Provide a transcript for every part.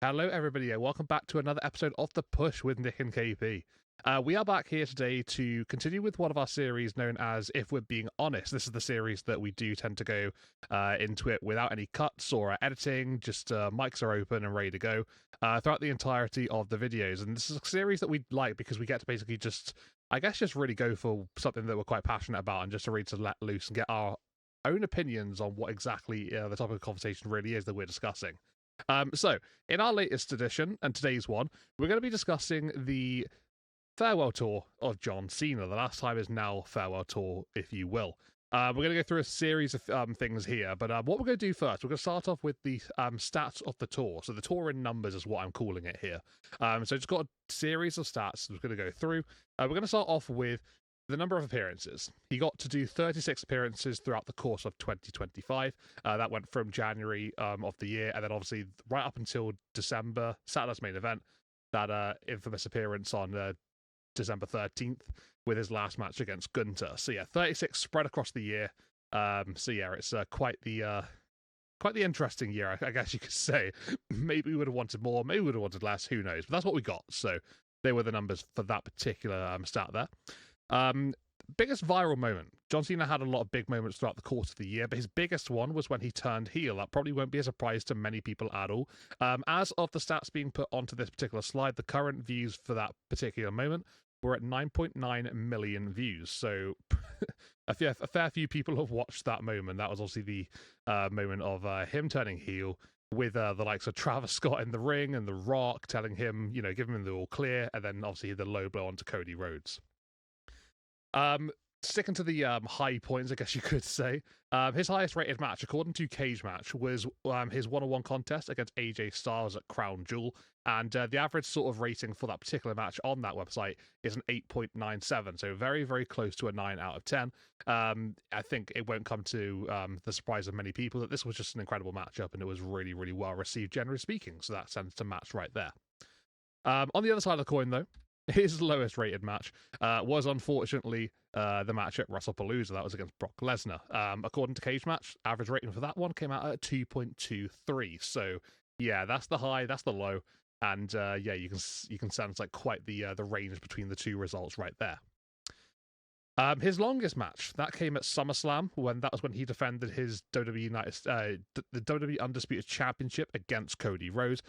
Hello, everybody, and welcome back to another episode of The Push with Nick and KP. We are back here today to continue with one of our series known as If We're Being Honest. This is the series that we do tend to go into it without any cuts or editing, just mics are open and ready to go throughout the entirety of the videos. And this is a series that we like because we get to basically just, I guess, just really go for something that we're quite passionate about and just to read to let loose and get our own opinions on what exactly the topic of conversation really is that we're discussing. So, in our latest edition and today's one, we're going to be discussing the farewell tour of John Cena. The last time is now farewell tour, if you will. We're going to go through a series of things here, but what we're going to do first, we're going to start off with the stats of the tour. So the tour in numbers is what I'm calling it here. So it's got a series of stats we're going to go through. We're going to start off with the number of appearances. He got to do 36 appearances throughout the course of 2025. That went from January of the year, and then obviously right up until December, Saturday's main event, that infamous appearance on December 13th with his last match against Gunter. So yeah, 36 spread across the year. So yeah, it's quite the interesting year, I guess you could say. Maybe we would have wanted more, maybe we would have wanted less, who knows? But that's what we got. So they were the numbers for that particular stat there. Biggest viral moment. John Cena had a lot of big moments throughout the course of the year, but his biggest one was when he turned heel. That probably won't be a surprise to many people at all. As of the stats being put onto this particular slide, the current views for that particular moment were at 9.9 million views. So a fair few people have watched that moment. That was obviously the moment of him turning heel, with the likes of Travis Scott in the ring and The Rock telling him, giving him the all clear, and then obviously the low blow onto Cody Rhodes. Sticking to the high points, I guess you could say, his highest rated match, according to Cage Match, was his one-on-one contest against AJ Styles at Crown Jewel, and the average sort of rating for that particular match on that website is an 8.97, so very, very close to a 9 out of 10. I think it won't come to the surprise of many people that this was just an incredible matchup, and it was really, really well received, generally speaking, so that sends to match right there. On the other side of the coin, though, his lowest rated match was unfortunately the match at WrestlePalooza. That was against Brock Lesnar. According to Cage Match, average rating for that one came out at 2.23. So yeah, that's the high, that's the low, and yeah, you can sense like quite the range between the two results right there. His longest match that came at SummerSlam, that was when he defended his the WWE Undisputed Championship against Cody Rhodes.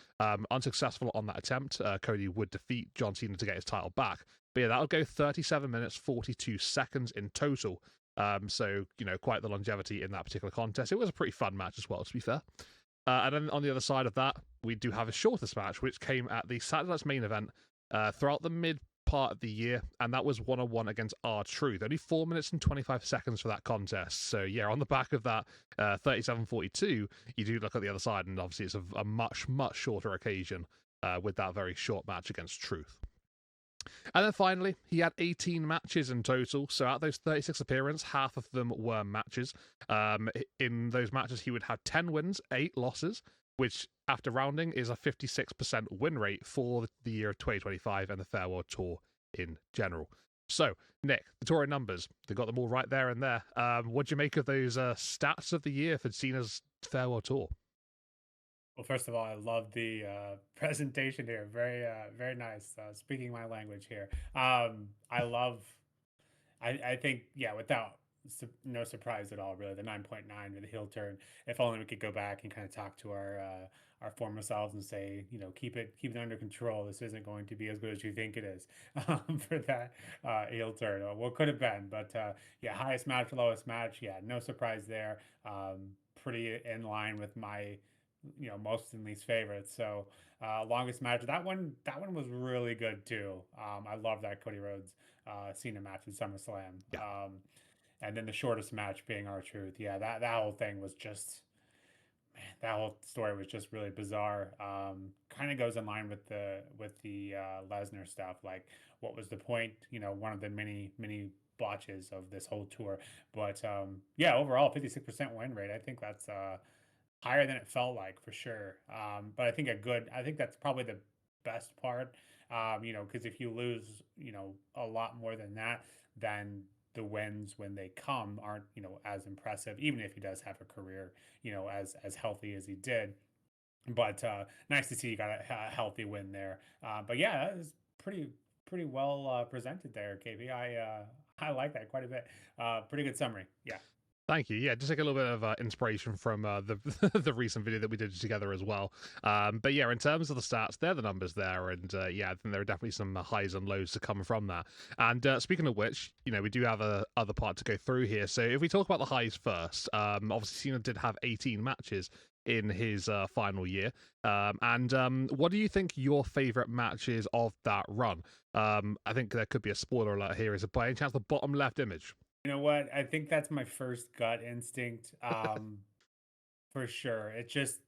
Unsuccessful on that attempt. Cody would defeat John Cena to get his title back. But yeah, that would go 37 minutes 42 seconds in total. So quite the longevity in that particular contest. It was a pretty fun match as well, to be fair. And then on the other side of that, we do have a shortest match, which came at the Saturday Night's Main Event throughout the mid part of the year, and that was 1-on-1 against R-Truth. Only 4 minutes and 25 seconds for that contest. So yeah, on the back of that 37-42, you do look at the other side, and obviously it's a much, much shorter occasion with that very short match against Truth. And then finally, he had 18 matches in total. So out of those 36 appearances, half of them were matches. In those matches, he would have 10 wins, 8 losses, which after rounding is a 56% win rate for the year of 2025 and the farewell tour in general. So, Nick, the tour in numbers, they got them all right there and there. What do you make of those stats of the year for Cena's farewell tour? Well, first of all, I love the presentation here. Very, very nice. Speaking my language here. I love. I think, yeah, without no surprise at all, really, the 9.9 with the heel turn. If only we could go back and kind of talk to our former selves and say, keep it under control. This isn't going to be as good as you think it is for that heel turn. Or what could have been, but yeah, highest match, lowest match. Yeah, no surprise there. Pretty in line with my most and least favorites. So longest match, that one was really good too. I love that Cody Rhodes Cena match in SummerSlam. Yeah. And then the shortest match being R-Truth. Yeah, that whole thing was just, man, that whole story was just really bizarre. Kind of goes in line with the Lesnar stuff. Like, what was the point? One of the many botches of this whole tour. But yeah, overall 56% win rate. I think that's higher than it felt like, for sure. But I think that's probably the best part. Because if you lose, a lot more than that, then the wins when they come aren't, as impressive, even if he does have a career, as healthy as he did. but nice to see you got a healthy win there. But yeah, that was pretty well presented there, KB. I like that quite a bit. Pretty good summary. Yeah. Thank you. Yeah, just like a little bit of inspiration from the the recent video that we did together as well. But yeah, in terms of the stats, they're the numbers there, and yeah, I think there are definitely some highs and lows to come from that. And speaking of which, we do have a other part to go through here. So if we talk about the highs first, obviously Cena did have 18 matches in his final year. And what do you think your favorite matches of that run? I think there could be a spoiler alert here. Is it by any chance the bottom left image? You know what? I think that's my first gut instinct. For sure. It just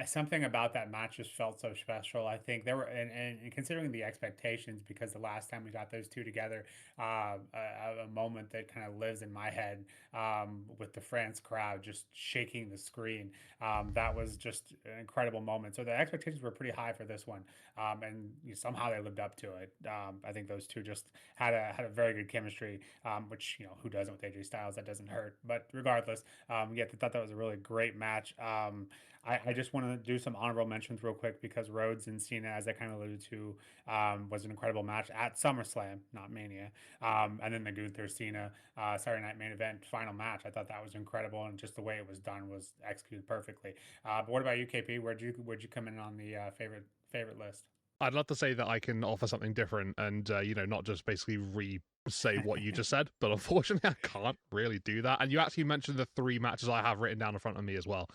something about that match just felt so special. I think there were, and considering the expectations, because the last time we got those two together, a moment that kind of lives in my head, with the France crowd just shaking the screen. That was just an incredible moment. So the expectations were pretty high for this one, and somehow they lived up to it. I think those two just had a very good chemistry, which who doesn't with AJ Styles? That doesn't hurt. But regardless, yeah, I thought that was a really great match. I just want to do some honorable mentions real quick because Rhodes and Cena, as I kind of alluded to, was an incredible match at SummerSlam, not Mania. And then the Gunther Cena Saturday Night Main Event final match. I thought that was incredible, and just the way it was done was executed perfectly. But what about you, KP? Where'd you come in on the favorite list? I'd love to say that I can offer something different and, not just basically say what you just said, but unfortunately I can't really do that. And you actually mentioned the three matches I have written down in front of me as well,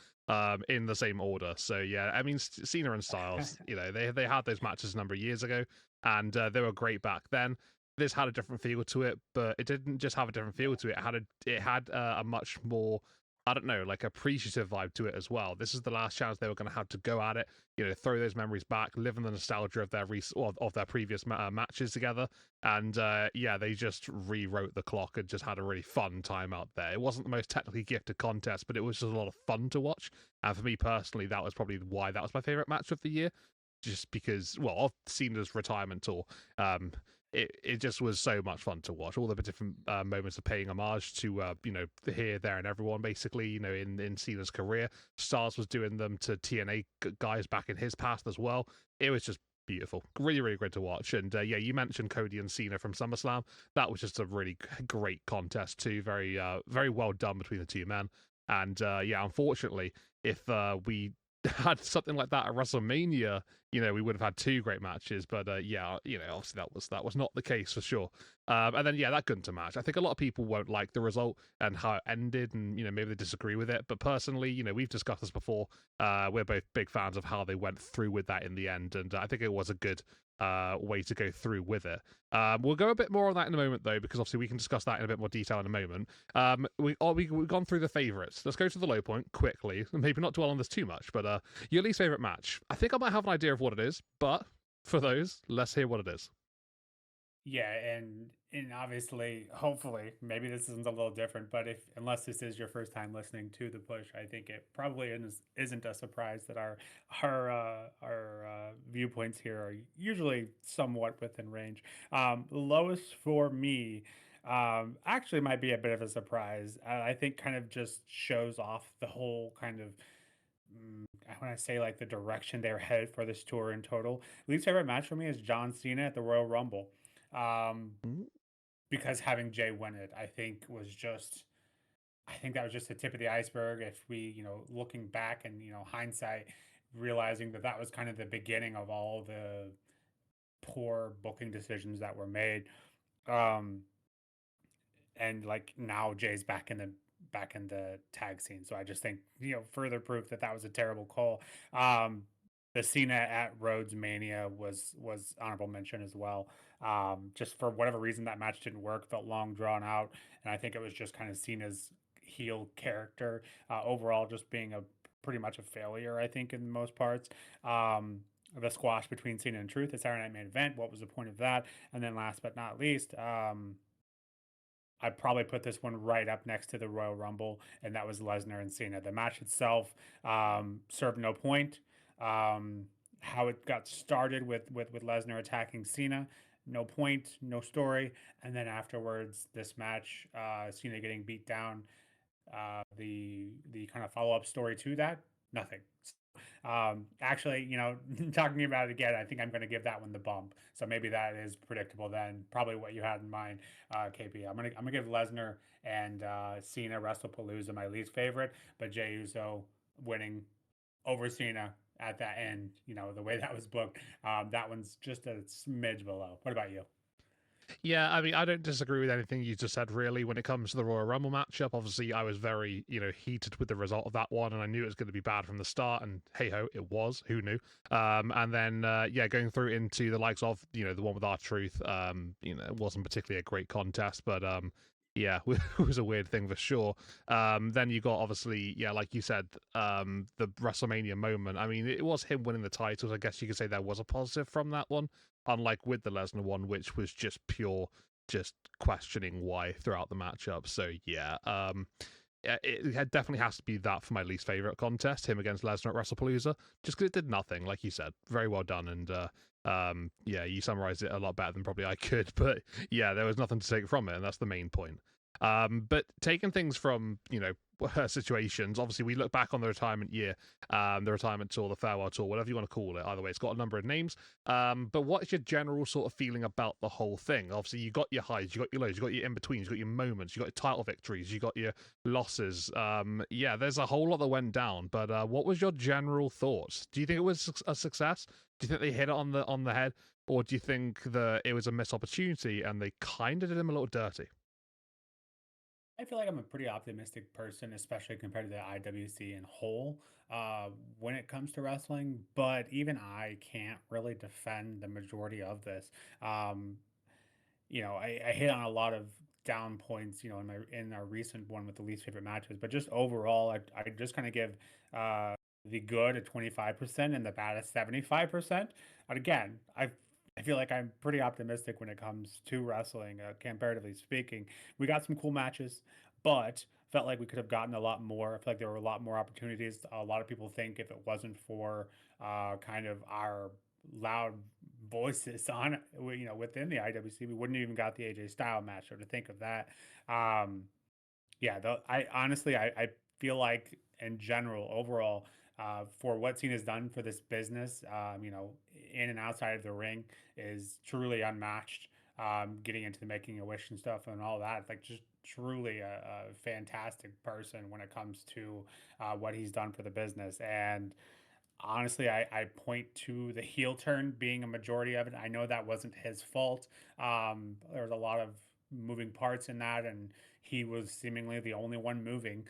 in the same order. So yeah, I mean, Cena and Styles, they had those matches a number of years ago, and they were great back then. This had a different feel to it, but it didn't just have a different feel to it. It had a much more, I don't know, like appreciative vibe to it as well. This is the last chance they were going to have to go at it, throw those memories back, live in the nostalgia of their previous matches together, and yeah, they just rewrote the clock and just had a really fun time out there. It wasn't the most technically gifted contest, but it was just a lot of fun to watch. And for me personally, that was probably why that was my favorite match of the year, just because, well, of Cena's retirement tour. It just was so much fun to watch. All the different moments of paying homage to, here, there, and everyone, basically, in Cena's career. Stars was doing them to TNA guys back in his past as well. It was just beautiful. Really, really great to watch. And yeah, you mentioned Cody and Cena from SummerSlam. That was just a really great contest, too. Very, very well done between the two men. And yeah, unfortunately, if we had something like that at WrestleMania, we would have had two great matches. But yeah, obviously that was not the case for sure. And then yeah, that Gunter match. I think a lot of people won't like the result and how it ended, and maybe they disagree with it. But personally, we've discussed this before. We're both big fans of how they went through with that in the end, and I think it was a good way to go through with it. We'll go a bit more on that in a moment, though, because obviously we can discuss that in a bit more detail in a moment. We've gone through the favourites. Let's go to the low point quickly. Maybe not dwell on this too much, but your least favourite match. I think I might have an idea of what it is, but for those, let's hear what it is. Yeah, and obviously, hopefully, maybe this isn't a little different, but if unless this is your first time listening to the push, I think it probably isn't a surprise that our viewpoints here are usually somewhat within range. Lowest for me, actually might be a bit of a surprise. I think kind of just shows off the whole kind of. I want to say like the direction they're headed for this tour in total. Least favorite match for me is John Cena at the Royal Rumble. Um, Mm. because having Jay win it, I think that was just the tip of the iceberg. If we, looking back and, hindsight, realizing that that was kind of the beginning of all the poor booking decisions that were made. Um, and like now Jay's back in the tag scene. So I just think, further proof that that was a terrible call. The Cena at Rhodes Mania was honorable mention as well. Just for whatever reason that match didn't work, felt long drawn out, and I think it was just kind of Cena's heel character overall just being a pretty much a failure. I think in most parts. The squash between Cena and Truth at Saturday Night Main Event. What was the point of that? And then last but not least, I'd probably put this one right up next to the Royal Rumble, and that was Lesnar and Cena. The match itself served no point. How it got started with Lesnar attacking Cena, no point, no story, and then afterwards, this match, Cena getting beat down. The kind of follow up story to that, nothing. Actually, talking about it again, I think I'm going to give that one the bump. So maybe that is predictable then. Probably what you had in mind, KP. I'm gonna give Lesnar and Cena WrestlePalooza my least favorite, but Jey Uso winning over Cena at that end. The way that was booked, that one's just a smidge below. What about you? Yeah, I mean, I don't disagree with anything you just said, really. When it comes to the Royal Rumble matchup, obviously, I was very, heated with the result of that one, and I knew it was going to be bad from the start, and hey ho, it was. Who knew? And then, yeah, going through into the likes of, the one with R-Truth, it wasn't particularly a great contest, but, yeah, it was a weird thing for sure. Then you got, obviously, yeah, like you said, the WrestleMania moment. I mean, it was him winning the titles. I guess you could say there was a positive from that one, unlike with the Lesnar one, which was just pure, just questioning why throughout the matchup. So yeah, yeah, it definitely has to be that for my least favorite contest, him against Lesnar at WrestlePalooza, just because it did nothing, like you said. Very well done, and yeah, you summarized it a lot better than probably I could, but yeah, there was nothing to take from it, and that's the main point. But taking things from situations, obviously we look back on the retirement year, the retirement tour, the farewell tour, whatever you want to call it. Either way, it's got a number of names. But what's your general sort of feeling about the whole thing? Obviously, you got your highs, you got your lows, you got your in betweens, you got your moments, you got your title victories, you got your losses. Yeah, there's a whole lot that went down. But what was your general thoughts? Do you think it was a success? Do you think they hit it on the head, or do you think that it was a missed opportunity and they kind of did him a little dirty? I feel like I'm a pretty optimistic person, especially compared to the IWC in whole, when it comes to wrestling. But even I can't really defend the majority of this. Um, I hit on a lot of down points, in our recent one with the least favorite matches, but just overall, I just kind of give the good a 25% and the bad a 75%. And again, I feel like I'm pretty optimistic when it comes to wrestling, comparatively speaking. We got some cool matches, but felt like we could have gotten a lot more. I feel like there were a lot more opportunities. A lot of people think if it wasn't for kind of our loud voices on within the IWC, we wouldn't even got the AJ Style match. So to think of that, um, yeah, I honestly I feel like in general overall, for what Cena's done for this business, in and outside of the ring is truly unmatched. Getting into the Making a Wish and stuff and all that, like just truly a fantastic person when it comes to what he's done for the business. And honestly, I point to the heel turn being a majority of it. I know that wasn't his fault. There was a lot of moving parts in that, and he was seemingly the only one moving.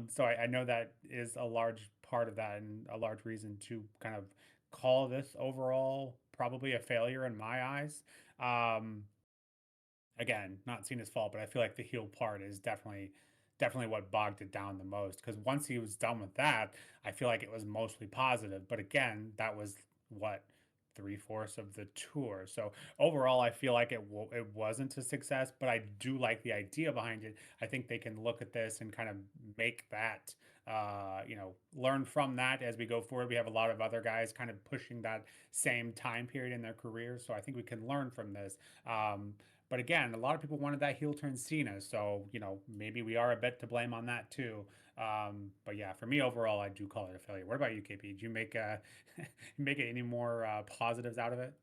So I know that is a large part of that and a large reason to kind of call this overall probably a failure in my eyes. Um, Again, not Cena's fault, but I feel like the heel part is definitely what bogged it down the most. Because once he was done with that, I feel like it was mostly positive. But again, that was what 3/4 of the tour. So overall, I feel like it wasn't a success. But I do like the idea behind it. I think they can look at this and kind of make that. Learn from that as we go forward. We have a lot of other guys kind of pushing that same time period in their careers, so I think we can learn from this. But again, a lot of people wanted that heel turn Cena, so maybe we are a bit to blame on that too. But yeah, for me overall, I do call it a failure. What about you, KP? Did you make make any more positives out of it?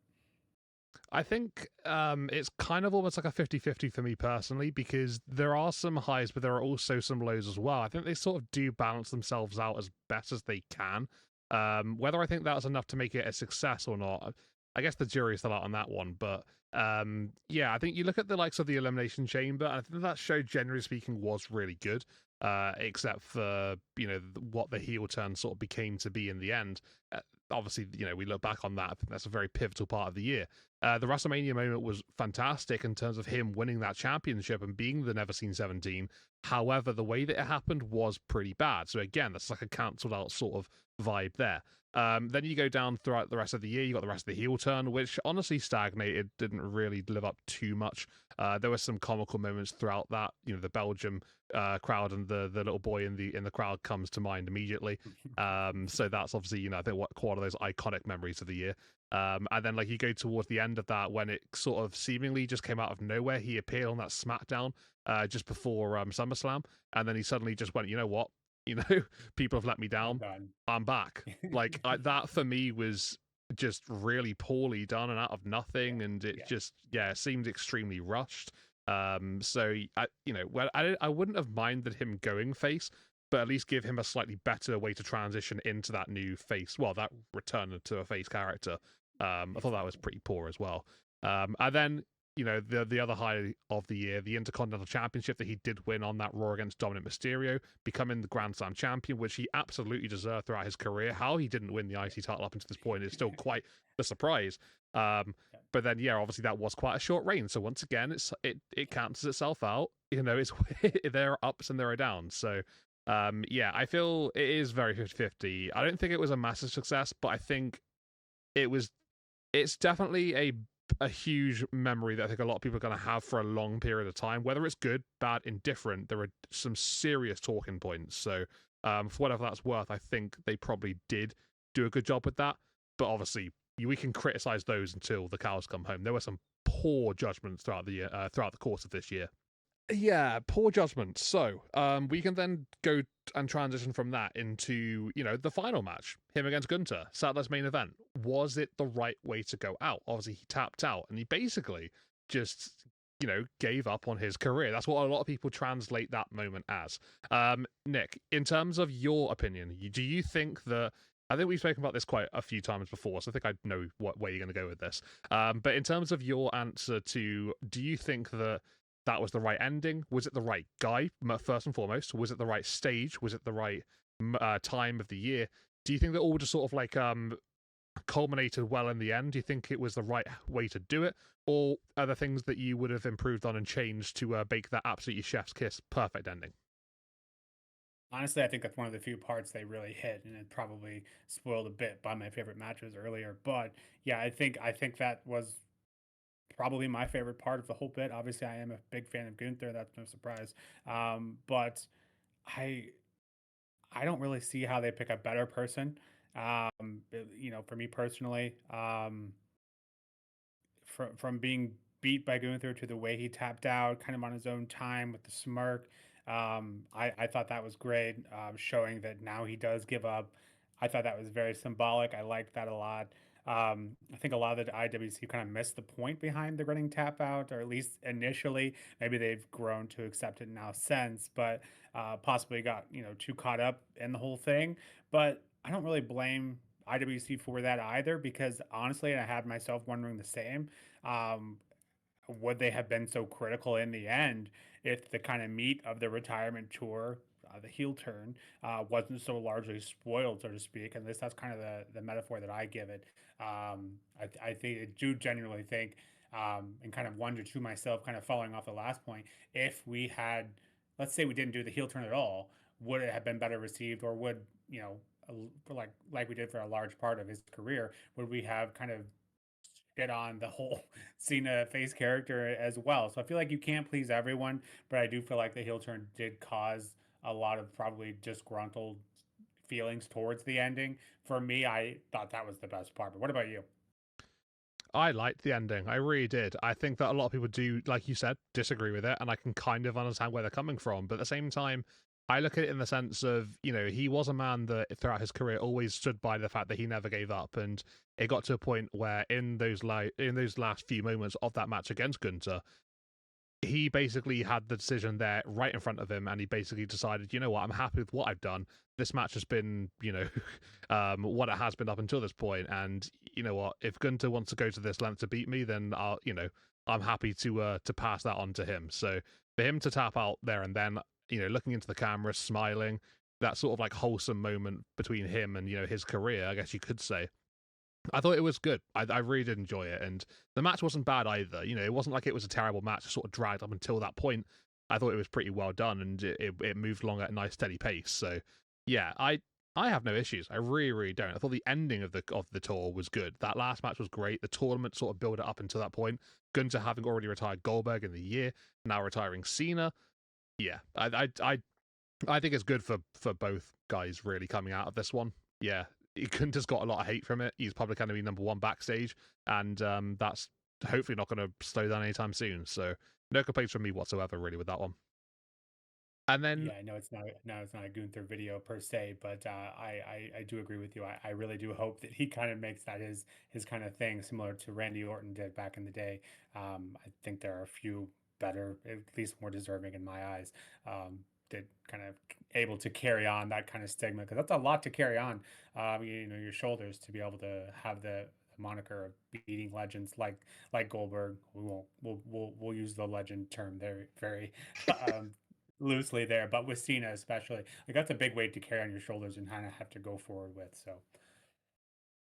I think it's kind of almost like a 50-50 for me personally, because there are some highs, but there are also some lows as well. I think they sort of do balance themselves out as best as they can. Whether I think that's enough to make it a success or not, I guess the jury's still out on that one. But yeah, I think you look at the likes of the Elimination Chamber, and I think that show, generally speaking, was really good. Except for what the heel turn sort of became to be in the end. Obviously, we look back on that. I think that's a very pivotal part of the year. The WrestleMania moment was fantastic in terms of him winning that championship and being the Never Seen 17. However, the way that it happened was pretty bad. So again, that's like a cancelled out sort of vibe there. Then you go down throughout the rest of the year. You got the rest of the heel turn, which honestly stagnated, didn't really live up too much. There were some comical moments throughout that. The Belgium crowd and the little boy in the crowd comes to mind immediately. So that's obviously I think quite one of those iconic memories of the year. And then like you go towards the end of that when it sort of seemingly just came out of nowhere. He appeared on that SmackDown just before SummerSlam, and then he suddenly just went, you know what? You know, people have let me I'm down. done. I'm back. Like that for me was just really poorly done and out of Yeah, nothing, and it yeah, just seemed extremely rushed. So I wouldn't have minded him going face, but at least give him a slightly better way to transition into that new face. Well, that return to a face character. I thought that was exactly. pretty poor as well. And then the other high of the year, the Intercontinental Championship that he did win on that Raw against Dominic Mysterio, becoming the Grand Slam champion, which he absolutely deserved throughout his career. How he didn't win the IC title up until this point is still quite the surprise. Yeah, But then, yeah, obviously that was quite a short reign. So once again, it cancels itself out. It's there are ups and there are downs. So yeah, I feel it is very 50-50. I don't think it was a massive success, but I think it was. It's definitely a huge memory that I think a lot of people are going to have for a long period of time. Whether it's good, bad, indifferent, there are some serious talking points. So for whatever that's worth, I think they probably did do a good job with that. But obviously, we can criticize those until the cows come home. There were some poor judgments throughout the year, throughout the course of this year. Yeah, poor judgment. So, we can then go and transition from that into, the final match, him against Gunter, Saturday's main event. Was it the right way to go out? Obviously, he tapped out and he basically just, gave up on his career. That's what a lot of people translate that moment as. Nick, in terms of your opinion, do you think that I think we've spoken about this quite a few times before, so I think I know what way you're going to go with this. But in terms of your answer to, do you think that was the right ending? Was it the right guy, first and foremost? Was it the right stage? Was it the right time of the year? Do you think that all just sort of like culminated well in the end? Do you think it was the right way to do it? Or are there things that you would have improved on and changed to bake that absolutely chef's kiss perfect ending? honestly, I think that's one of the few parts they really hit, and it probably spoiled a bit by my favorite matches earlier. But yeah, I think that was probably my favorite part of the whole bit. Obviously, I am a big fan of Gunther. That's no surprise. But I I don't really see how they pick a better person. For me personally, from being beat by Gunther to the way he tapped out, kind of on his own time with the smirk. I thought that was great, showing that now he does give up. I thought that was very symbolic. I liked that a lot. I think a lot of the IWC kind of missed the point behind the running tap out, or at least initially. Maybe they've grown to accept it now since, but possibly got too caught up in the whole thing. But I don't really blame IWC for that either, because honestly, I had myself wondering the same. Um, would they have been so critical in the end if the kind of meat of the retirement tour, the heel turn, wasn't so largely spoiled, so to speak? And that's kind of the metaphor that I give it. I think I do genuinely think, and kind of wonder to myself, kind of following off the last point, if we had, let's say, we didn't do the heel turn at all, would it have been better received, or would like we did for a large part of his career, would we have kind of get on the whole Cena face character as well? So I feel like you can't please everyone, but I do feel like the heel turn did cause a lot of probably disgruntled feelings towards the ending. For me, I thought that was the best part. But what about you? I liked the ending. I really did. I think that a lot of people do, like you said, disagree with it, and I can kind of understand where they're coming from. But at the same time, I look at it in the sense of, he was a man that throughout his career always stood by the fact that he never gave up, and it got to a point where in those last few moments of that match against Gunter, he basically had the decision there right in front of him, and he basically decided, you know what, I'm happy with what I've done. This match has been, what it has been up until this point, and you know what, if Gunter wants to go to this length to beat me, then I'm happy to pass that on to him. So for him to tap out there and then, looking into the camera, smiling, that sort of like wholesome moment between him and his career, I guess you could say. I thought it was good. I really did enjoy it, and the match wasn't bad either. It wasn't like it was a terrible match. It sort of dragged up until that point. I thought it was pretty well done, and it moved along at a nice steady pace. So, yeah, I have no issues. I really really don't. I thought the ending of the tour was good. That last match was great. The tournament sort of built it up until that point. Gunter having already retired Goldberg in the year, now retiring Cena. Yeah, I think it's good for both guys really coming out of this one. Yeah, Gunter's got a lot of hate from it. He's probably going to be number one backstage, and that's hopefully not going to slow down anytime soon. So no complaints from me whatsoever, really, with that one. And then Yeah, I know it's not no, it's not a Gunther video per se, but I do agree with you. I really do hope that he kind of makes that his kind of thing, similar to Randy Orton did back in the day. I think there are a few better, at least more deserving in my eyes, that kind of able to carry on that kind of stigma because that's a lot to carry on. You know, your shoulders to be able to have the moniker of beating legends like Goldberg. We won't we'll use the legend term there very um, loosely there, but with Cena especially, like that's a big weight to carry on your shoulders and kind of have to go forward with. So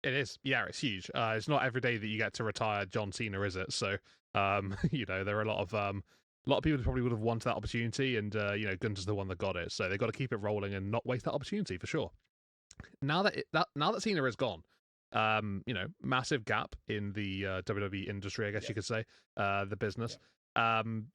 it is, yeah, it's huge. It's not every day that you get to retire John Cena, is it? So, you know, there are a lot of people who probably would have wanted that opportunity, and you know, Gunter's the one that got it. So they got to keep it rolling and not waste that opportunity for sure. Now that Cena is gone, you know, massive gap in the WWE industry, I guess yeah, you could say, the yeah. business. And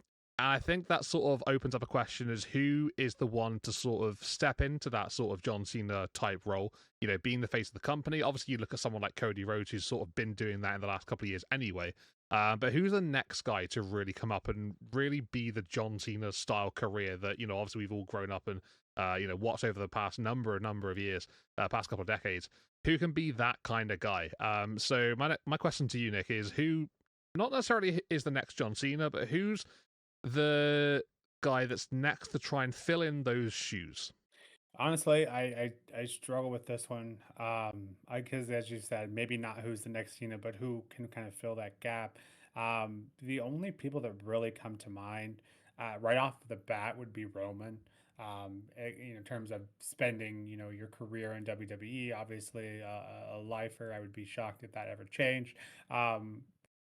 I think that sort of opens up a question: is who is the one to sort of step into that sort of John Cena type role? You know, being the face of the company. Obviously, you look at someone like Cody Rhodes, who's sort of been doing that in the last couple of years anyway. But who's the next guy to really come up and really be the John Cena style career that, you know, obviously we've all grown up and you know, watched over the past number of years, past couple of decades? Who can be that kind of guy? So my question to you, Nick, is who not necessarily is the next John Cena, but who's the guy that's next to try and fill in those shoes? Honestly, I struggle with this one. I because as you said, maybe not who's the next Cena, but who can kind of fill that gap. The only people that really come to mind right off the bat would be Roman. You know, in terms of spending, you know, your career in WWE, obviously a lifer. I would be shocked if that ever changed. Um,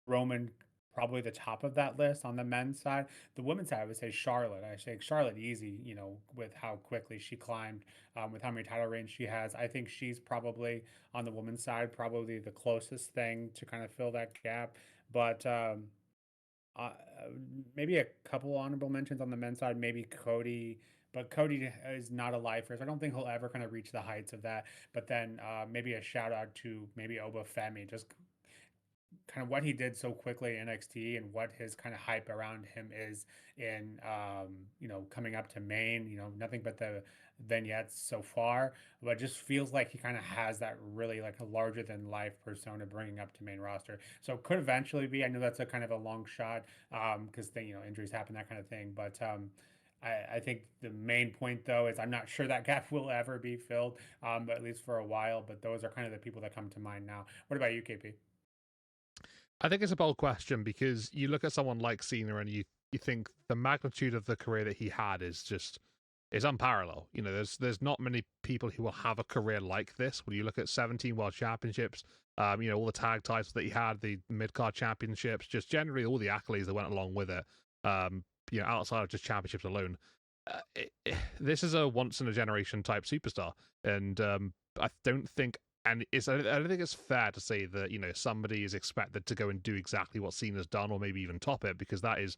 Roman probably the top of that list on the men's side. The women's side, I would say Charlotte. I say Charlotte easy, you know, with how quickly she climbed, with how many title reigns she has. I think she's probably on the women's side, probably the closest thing to kind of fill that gap. But uh, maybe a couple honorable mentions on the men's side, maybe Cody. But Cody is not a lifer, so I don't think he'll ever kind of reach the heights of that. But then maybe a shout out to maybe Oba Femi, just kind of what he did so quickly in NXT and what his kind of hype around him is in you know, coming up to Maine, you know, nothing but the vignettes so far, but it just feels like he kind of has that really like a larger than life persona bringing up to main roster. So it could eventually be, I know that's a kind of a long shot because then, you know, injuries happen, that kind of thing, but I think the main point though is I'm not sure that gap will ever be filled, at least for a while. But those are kind of the people that come to mind now. What about you, KP? I think it's a bold question because you look at someone like Cena and you think the magnitude of the career that he had is unparalleled. You know, there's not many people who will have a career like this. When you look at 17 world championships, you know, all the tag titles that he had, the mid card championships, just generally all the accolades that went along with it. You know, outside of just championships alone, this is a once in a generation type superstar, and I don't think. And I don't think it's fair to say that, you know, somebody is expected to go and do exactly what Cena's done, or maybe even top it, because that is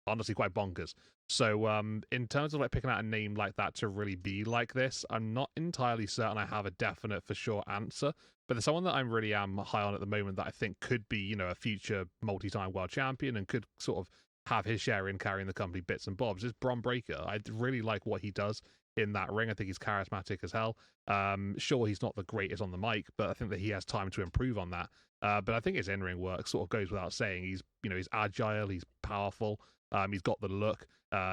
honestly quite bonkers. So, in terms of like picking out a name like that to really be like this, I'm not entirely certain I have a definite for sure answer. But there's someone that I really am high on at the moment that I think could be, you know, a future multi-time world champion and could sort of have his share in carrying the company bits and bobs. Is Bron Breakker. I really like what he does in that ring. I think he's charismatic as hell. Sure, he's not the greatest on the mic, but I think that he has time to improve on that. But I think his in-ring work sort of goes without saying. He's, you know, he's agile, he's powerful. He's got the look.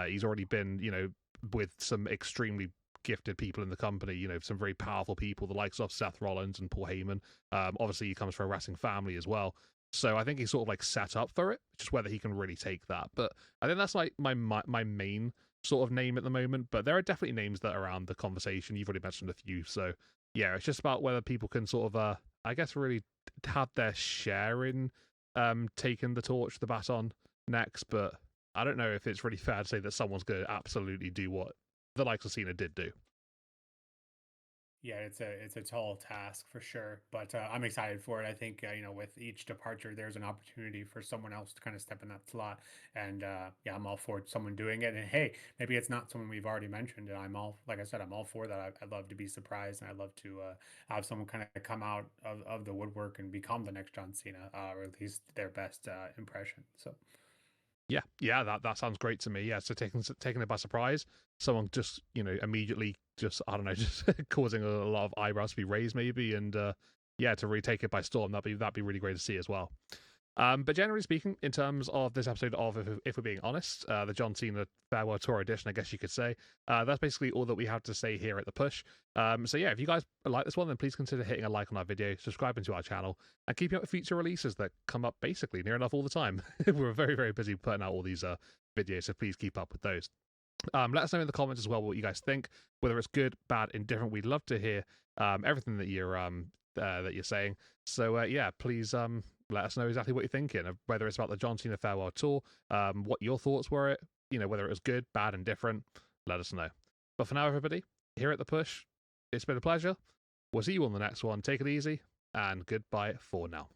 He's already been, you know, with some extremely gifted people in the company, you know, some very powerful people, the likes of Seth Rollins and Paul Heyman. Obviously, he comes from a wrestling family as well. So I think he's sort of like set up for it, just whether he can really take that. But I think that's like my main sort of name at the moment. But there are definitely names that are around the conversation. You've already mentioned a few. So yeah, it's just about whether people can sort of, I guess, really have their share in taking the torch, the baton next. But I don't know if it's really fair to say that someone's going to absolutely do what the likes of Cena did do. Yeah, it's a tall task for sure, but I'm excited for it. I think you know, with each departure, there's an opportunity for someone else to kind of step in that slot, and yeah, I'm all for someone doing it. And hey, maybe it's not someone we've already mentioned, and I'm all, like I said, I'm all for that. I'd love to be surprised, and I'd love to have someone kind of come out of the woodwork and become the next John Cena, or at least their best impression. So. Yeah, that sounds great to me. Yeah, so taking it by surprise, someone just immediately just I don't know, just causing a lot of eyebrows to be raised maybe, and yeah, to really take it by storm. That'd be really great to see as well. But generally speaking, in terms of this episode of if we're being honest, the John Cena Farewell Tour edition, I guess you could say, that's basically all that we have to say here at the push. So yeah, if you guys like this one, then please consider hitting a like on our video, subscribing to our channel, and keeping up with future releases that come up basically near enough all the time. We're very, very busy putting out all these videos, so please keep up with those. Let us know in the comments as well what you guys think, whether it's good, bad, indifferent. We'd love to hear everything that you're saying. So yeah, please let us know exactly what you're thinking, whether it's about the John Cena Farewell Tour, what your thoughts were, whether it was good, bad, and different. Let us know. But for now, everybody, here at the push, it's been a pleasure. We'll see you on the next one. Take it easy, and goodbye for now.